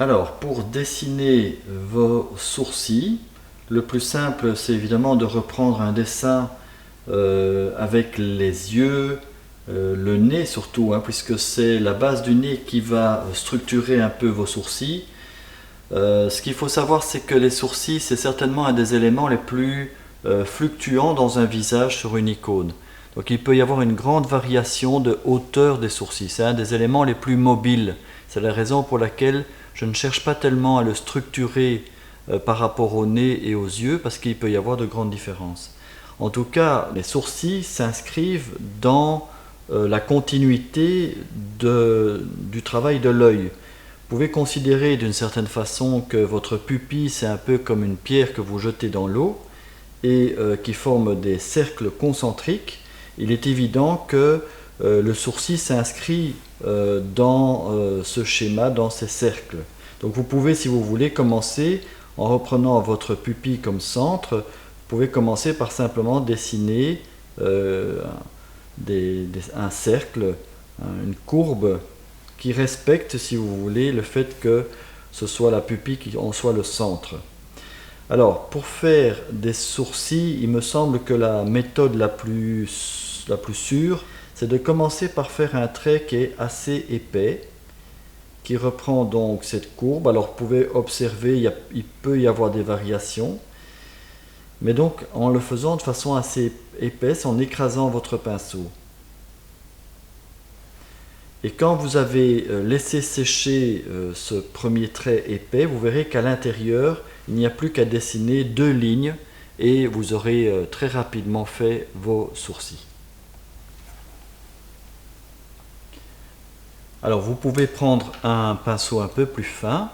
Alors, pour dessiner vos sourcils, le plus simple, c'est évidemment de reprendre un dessin avec les yeux, le nez surtout, hein, puisque c'est la base du nez qui va structurer un peu vos sourcils. Ce qu'il faut savoir, c'est que les sourcils, c'est certainement un des éléments les plus fluctuants dans un visage sur une icône. Donc il peut y avoir une grande variation de hauteur des sourcils. C'est un des éléments les plus mobiles. C'est la raison pour laquelle je ne cherche pas tellement à le structurer par rapport au nez et aux yeux, parce qu'il peut y avoir de grandes différences. En tout cas, les sourcils s'inscrivent dans la continuité du travail de l'œil. Vous pouvez considérer d'une certaine façon que votre pupille, c'est un peu comme une pierre que vous jetez dans l'eau et qui forme des cercles concentriques. Il est évident que le sourcil s'inscrit dans ce schéma, dans ces cercles. Donc vous pouvez, si vous voulez, commencer en reprenant votre pupille comme centre. Vous pouvez commencer par simplement dessiner un cercle, une courbe qui respecte, si vous voulez, le fait que ce soit la pupille qui en soit le centre. Alors, pour faire des sourcils, il me semble que la méthode la plus sûre, c'est de commencer par faire un trait qui est assez épais, qui reprend donc cette courbe. Alors, vous pouvez observer, il peut y avoir des variations, mais donc en le faisant de façon assez épaisse, en écrasant votre pinceau. Et quand vous avez laissé sécher ce premier trait épais, vous verrez qu'à l'intérieur, il n'y a plus qu'à dessiner 2 lignes et vous aurez très rapidement fait vos sourcils. Alors vous pouvez prendre un pinceau un peu plus fin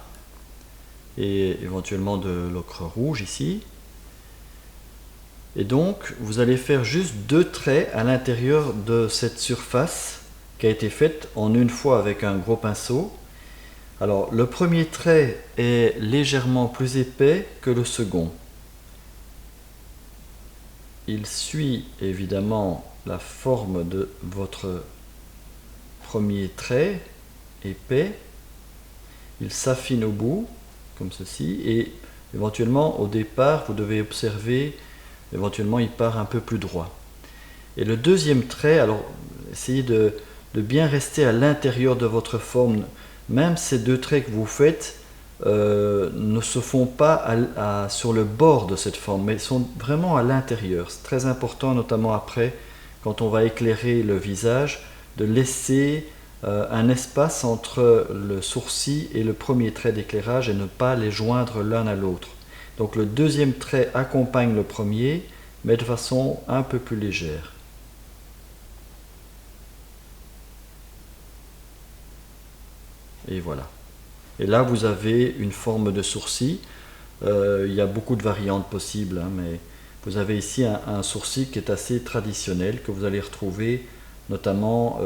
et éventuellement de l'ocre rouge ici. Et donc vous allez faire juste 2 traits à l'intérieur de cette surface qui a été faite en une fois avec un gros pinceau. Alors le premier trait est légèrement plus épais que le second. Il suit évidemment la forme de votre premier trait épais. Il s'affine au bout, comme ceci, et éventuellement au départ, vous devez observer, éventuellement il part un peu plus droit. Et le deuxième trait, alors essayez de bien rester à l'intérieur de votre forme. Même ces 2 traits que vous faites ne se font pas sur le bord de cette forme, mais sont vraiment à l'intérieur. C'est très important, notamment après, quand on va éclairer le visage, de laisser un espace entre le sourcil et le premier trait d'éclairage et ne pas les joindre l'un à l'autre. Donc le deuxième trait accompagne le premier, mais de façon un peu plus légère. Et voilà. Et là, vous avez une forme de sourcil. Il y a beaucoup de variantes possibles, hein, mais vous avez ici un sourcil qui est assez traditionnel, que vous allez retrouver notamment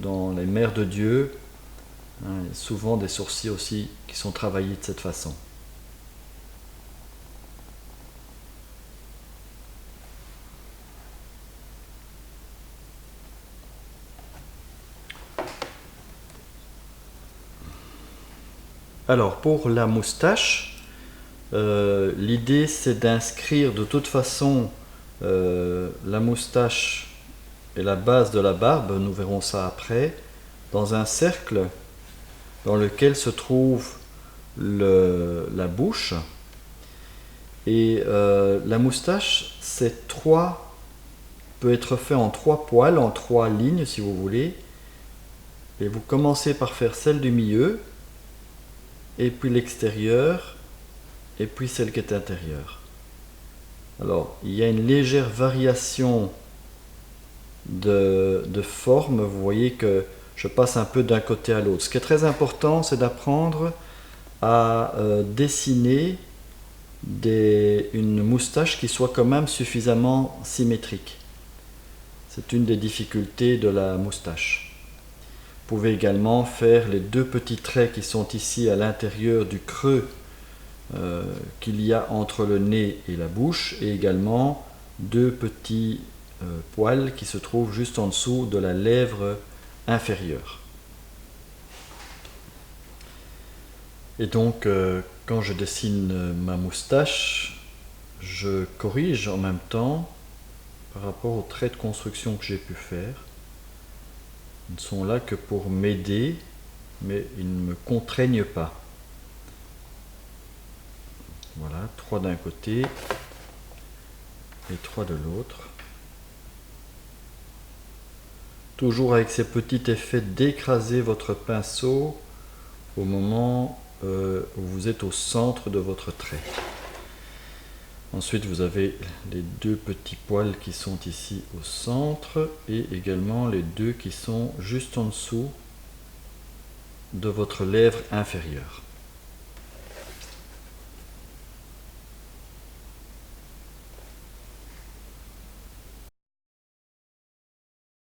dans les Mères de Dieu. Hein, il y a souvent des sourcils aussi qui sont travaillés de cette façon. Alors pour la moustache, l'idée c'est d'inscrire de toute façon la moustache et la base de la barbe, nous verrons ça après, dans un cercle dans lequel se trouve la bouche. Et la moustache, peut être fait en 3 poils, en 3 lignes si vous voulez. Et vous commencez par faire celle du milieu, et puis l'extérieur, et puis celle qui est intérieure. Alors, il y a une légère variation de forme. Vous voyez que je passe un peu d'un côté à l'autre. Ce qui est très important, c'est d'apprendre à dessiner une moustache qui soit quand même suffisamment symétrique. C'est une des difficultés de la moustache. Vous pouvez également faire les 2 petits traits qui sont ici à l'intérieur du creux qu'il y a entre le nez et la bouche, et également 2 petits poils qui se trouvent juste en dessous de la lèvre inférieure. Et donc, quand je dessine ma moustache, je corrige en même temps par rapport aux traits de construction que j'ai pu faire. Ils ne sont là que pour m'aider, mais ils ne me contraignent pas. Voilà, 3 d'un côté et 3 de l'autre. Toujours avec ces petits effets d'écraser votre pinceau au moment où vous êtes au centre de votre trait. Ensuite, vous avez les 2 petits poils qui sont ici au centre et également les 2 qui sont juste en dessous de votre lèvre inférieure.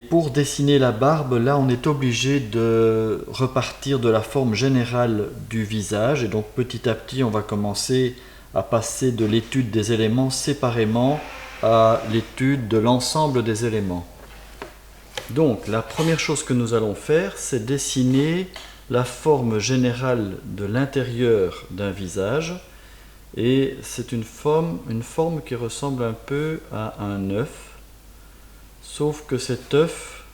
Pour dessiner la barbe, là on est obligé de repartir de la forme générale du visage et donc petit à petit on va commencer à passer de l'étude des éléments séparément à l'étude de l'ensemble des éléments. Donc la première chose que nous allons faire, c'est dessiner la forme générale de l'intérieur d'un visage et c'est une forme qui ressemble un peu à un œuf. Sauf que cet œuf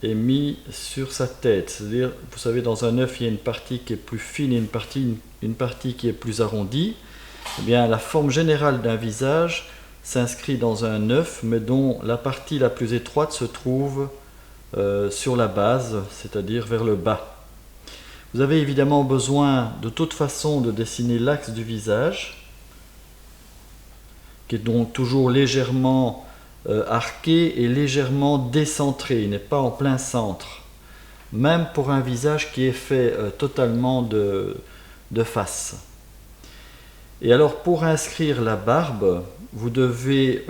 est mis sur sa tête. C'est-à-dire, vous savez, dans un œuf, il y a une partie qui est plus fine et une partie qui est plus arrondie. Eh bien, la forme générale d'un visage s'inscrit dans un œuf, mais dont la partie la plus étroite se trouve sur la base, c'est-à-dire vers le bas. Vous avez évidemment besoin de toute façon de dessiner l'axe du visage, qui est donc toujours légèrement arqué et légèrement décentré, il n'est pas en plein centre, même pour un visage qui est fait totalement de face. Et alors pour inscrire la barbe, vous devez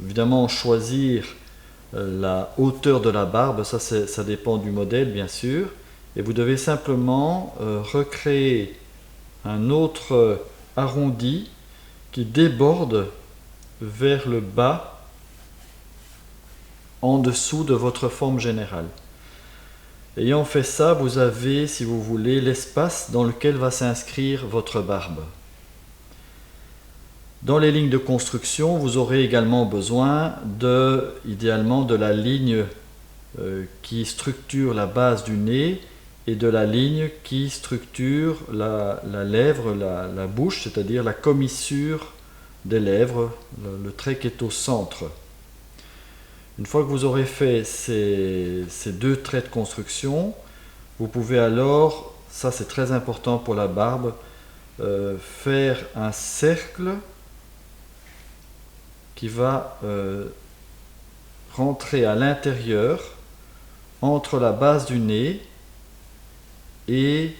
évidemment choisir la hauteur de la barbe, ça dépend du modèle bien sûr, et vous devez simplement recréer un autre arrondi qui déborde vers le bas en dessous de votre forme générale. Ayant fait ça, vous avez, si vous voulez, l'espace dans lequel va s'inscrire votre barbe. Dans les lignes de construction, vous aurez également besoin idéalement de la ligne qui structure la base du nez et de la ligne qui structure la lèvre, la bouche, c'est-à-dire la commissure des lèvres, le trait qui est au centre. Une fois que vous aurez fait ces 2 traits de construction, vous pouvez alors, ça c'est très important pour la barbe, faire un cercle qui va rentrer à l'intérieur entre la base du nez et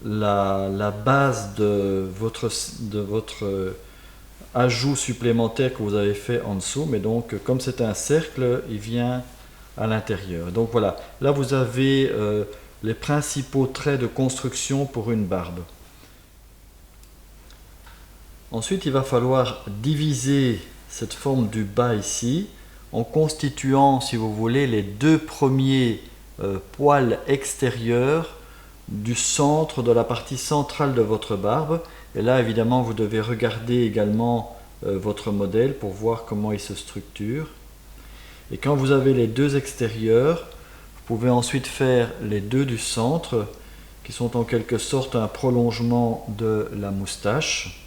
la base de votre ajout supplémentaire que vous avez fait en dessous, mais donc comme c'est un cercle, il vient à l'intérieur. Donc voilà, là vous avez les principaux traits de construction pour une barbe. Ensuite, il va falloir diviser cette forme du bas ici en constituant, si vous voulez, les 2 premiers poils extérieurs du centre, de la partie centrale de votre barbe. Et là, évidemment, vous devez regarder également votre modèle pour voir comment il se structure. Et quand vous avez les 2 extérieurs, vous pouvez ensuite faire les 2 du centre, qui sont en quelque sorte un prolongement de la moustache.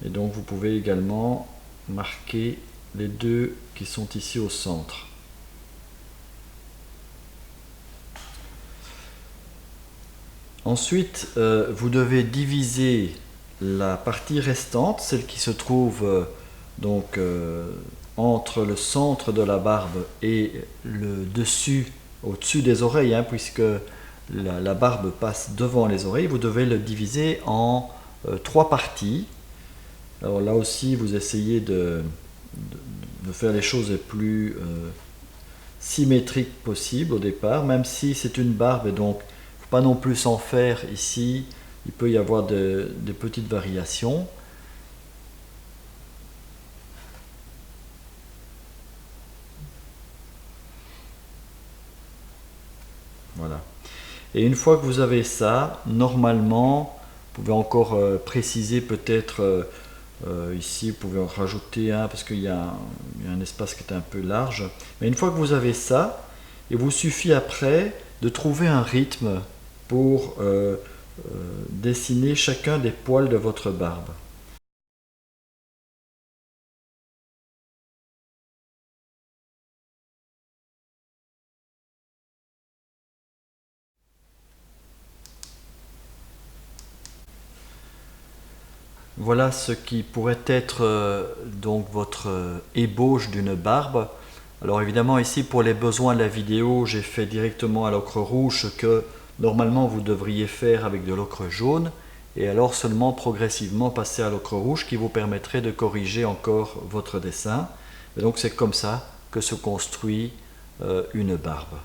Et donc, vous pouvez également marquer les 2 qui sont ici au centre. Ensuite, vous devez diviser la partie restante, celle qui se trouve entre le centre de la barbe et le dessus, au-dessus des oreilles, puisque la barbe passe devant les oreilles. Vous devez le diviser en 3 parties. Alors là aussi, vous essayez de faire les choses les plus symétriques possibles au départ, même si c'est une barbe et donc pas non plus s'en faire ici, il peut y avoir des petites variations. Voilà. Et une fois que vous avez ça, normalement, vous pouvez encore préciser peut-être ici, vous pouvez en rajouter un parce qu'il y a un espace qui est un peu large. Mais une fois que vous avez ça, il vous suffit après de trouver un rythme pour dessiner chacun des poils de votre barbe. Voilà ce qui pourrait être donc votre ébauche d'une barbe. Alors évidemment ici pour les besoins de la vidéo, j'ai fait directement à l'ocre rouge ce que normalement vous devriez faire avec de l'ocre jaune et alors seulement progressivement passer à l'ocre rouge qui vous permettrait de corriger encore votre dessin. Et donc c'est comme ça que se construit une barbe.